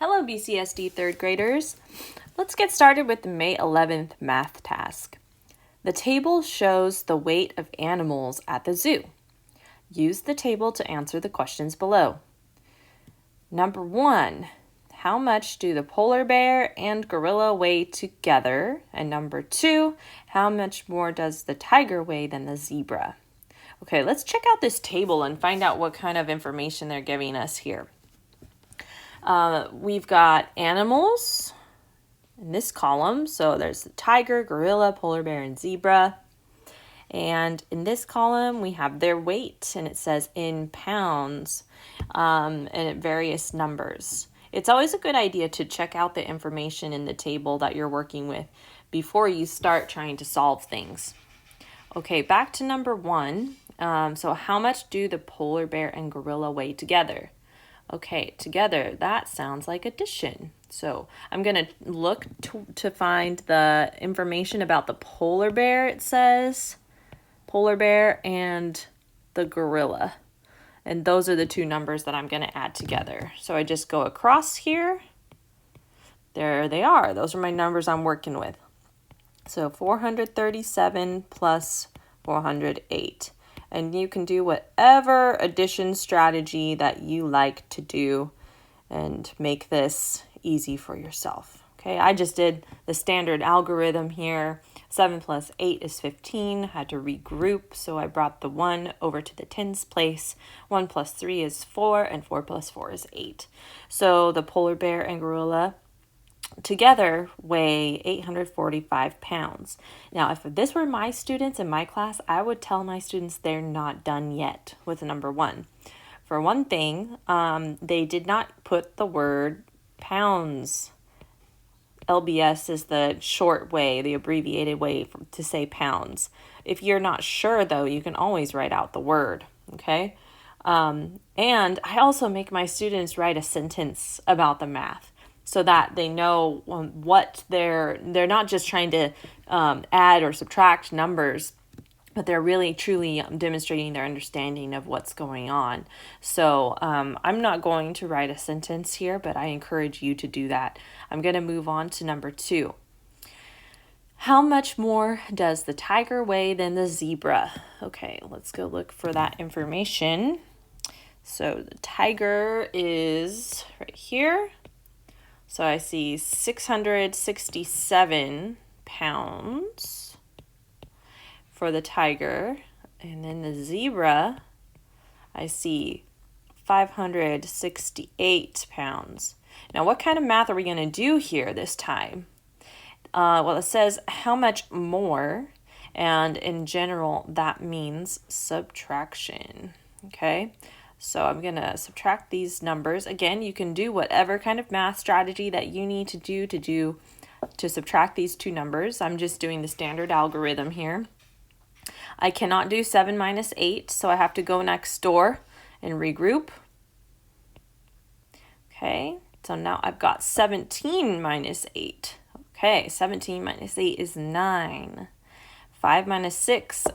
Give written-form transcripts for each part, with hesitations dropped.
Hello BCSD third graders. Let's get started with the May 11th math task. The table shows the weight of animals at the zoo. Use the table to answer the questions below. Number 1, how much do the polar bear and gorilla weigh together? And number 2, how much more does the tiger weigh than the zebra? Okay, let's check out this table and find out what kind of information they're giving us here. We've got animals in this column. So there's the tiger, gorilla, polar bear, and zebra. And in this column, we have their weight, and it says in pounds, and at various numbers. It's always a good idea to check out the information in the table that you're working with before you start trying to solve things. Okay, back to number 1. So how much do the polar bear and gorilla weigh together? Okay, together, that sounds like addition. So I'm going to look to find the information about the polar bear. It says polar bear and the gorilla. And those are the two numbers that I'm going to add together. So I just go across here. There they are. Those are my numbers I'm working with. So 437 plus 408. And you can do whatever addition strategy that you like to do and make this easy for yourself. Okay, I just did the standard algorithm here. 7 plus 8 is 15. I had to regroup, so I brought the 1 over to the tens place. 1 plus 3 is 4, and 4 plus 4 is 8. So the polar bear and gorilla together weigh 845 pounds. Now, if this were my students in my class, I would tell my students they're not done yet with number 1. For one thing, they did not put the word pounds. LBS is the short way, the abbreviated way to say pounds. If you're not sure, though, you can always write out the word, okay? And I also make my students write a sentence about the math, so that they know what they're not just trying to add or subtract numbers, but they're really truly demonstrating their understanding of what's going on. So I'm not going to write a sentence here, but I encourage you to do that. I'm going to move on to number 2. How much more does the tiger weigh than the zebra? Okay, let's go look for that information. So the tiger is right here. So I see 667 pounds for the tiger. And then the zebra, I see 568 pounds. Now, what kind of math are we going to do here this time? Well, it says how much more. And in general, that means subtraction. Okay. So I'm going to subtract these numbers. Again, you can do whatever kind of math strategy that you need to do to subtract these two numbers. I'm just doing the standard algorithm here. I cannot do 7 minus 8, so I have to go next door and regroup. Okay, so now I've got 17 minus 8. Okay, 17 minus 8 is 9. 5 minus 6,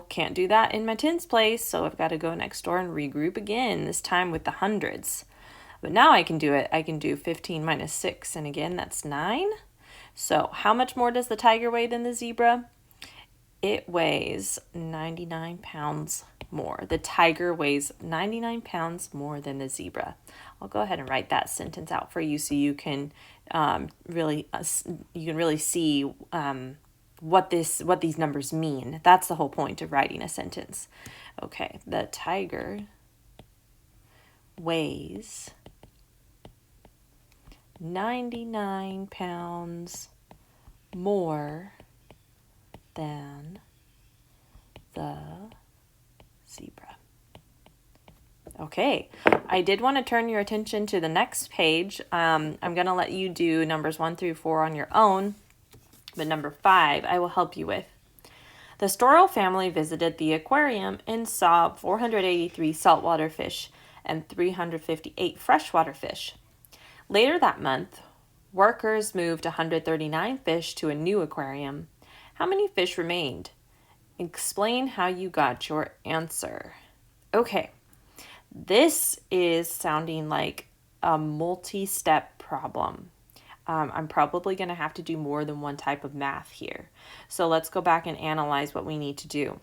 can't do that in my tens place, so I've got to go next door and regroup again, this time with the hundreds. But now I can do it. I can do 15 minus 6, and again, that's 9. So how much more does the tiger weigh than the zebra? It weighs 99 pounds more. The tiger weighs 99 pounds more than the zebra. I'll go ahead and write that sentence out for you so you can really see what these numbers mean. That's the whole point of writing a sentence. Okay, the tiger weighs 99 pounds more than the zebra. Okay, I did want to turn your attention to the next page. I'm going to let you do numbers 1 through 4 on your own. But number 5, I will help you with. The Storrell family visited the aquarium and saw 483 saltwater fish and 358 freshwater fish. Later that month, workers moved 139 fish to a new aquarium. How many fish remained? Explain how you got your answer. Okay, this is sounding like a multi-step problem. I'm probably going to have to do more than one type of math here. So let's go back and analyze what we need to do.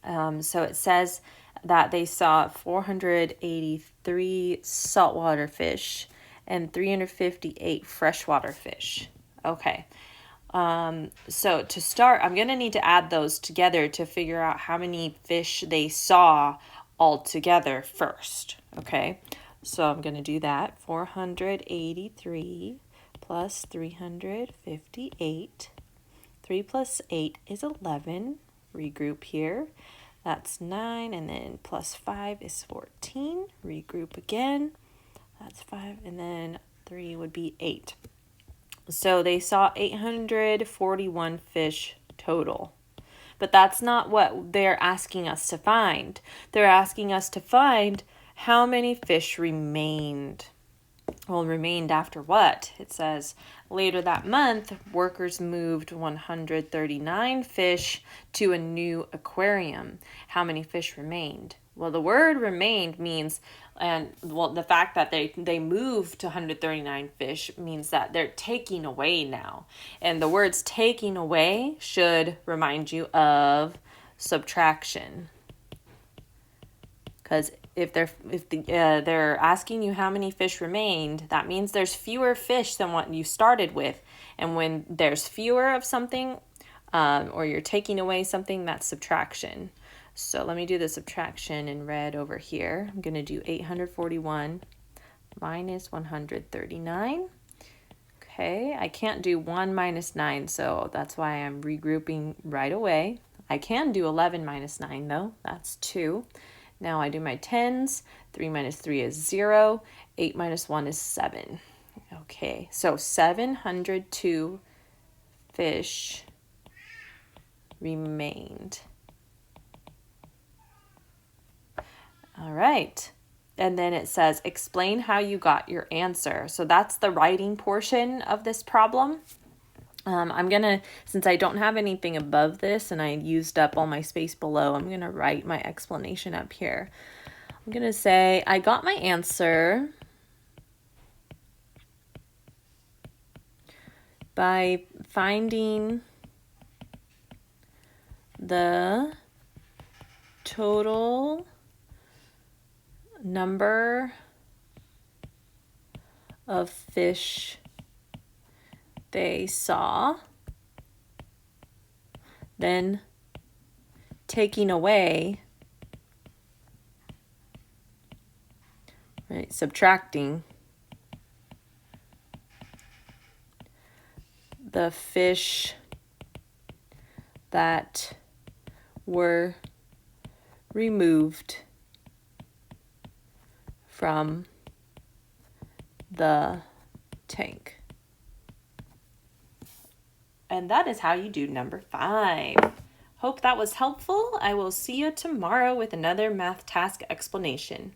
So it says that they saw 483 saltwater fish and 358 freshwater fish. Okay. So to start, I'm going to need to add those together to figure out how many fish they saw all together first. Okay. So I'm going to do that. 483 plus 358. 3 plus 8 is 11. Regroup here. That's 9, and then plus 5 is 14. Regroup again. That's 5, and then 3 would be 8. So they saw 841 fish total. But that's not what they're asking us to find. They're asking us to find how many fish remained. Well, remained after what? It says later that month, workers moved 139 fish to a new aquarium. How many fish remained? Well, the word remained means, the fact that they moved to 139 fish means that they're taking away now. And the words taking away should remind you of subtraction. Because if they're asking you how many fish remained, that means there's fewer fish than what you started with. And when there's fewer of something, or you're taking away something, that's subtraction. So let me do the subtraction in red over here. I'm going to do 841 minus 139. Okay, I can't do 1 minus 9, so that's why I'm regrouping right away. I can do 11 minus 9, though. That's 2. Now I do my tens. 3 minus 3 is 0. 8 minus 1 is 7. Okay, so 702 fish remained. All right. And then it says, explain how you got your answer. So that's the writing portion of this problem. I'm going to, since I don't have anything above this and I used up all my space below, I'm going to write my explanation up here. I'm going to say, I got my answer by finding the total number of fish they saw, then taking away, right, subtracting the fish that were removed from the tank. And that is how you do number 5. Hope that was helpful. I will see you tomorrow with another math task explanation.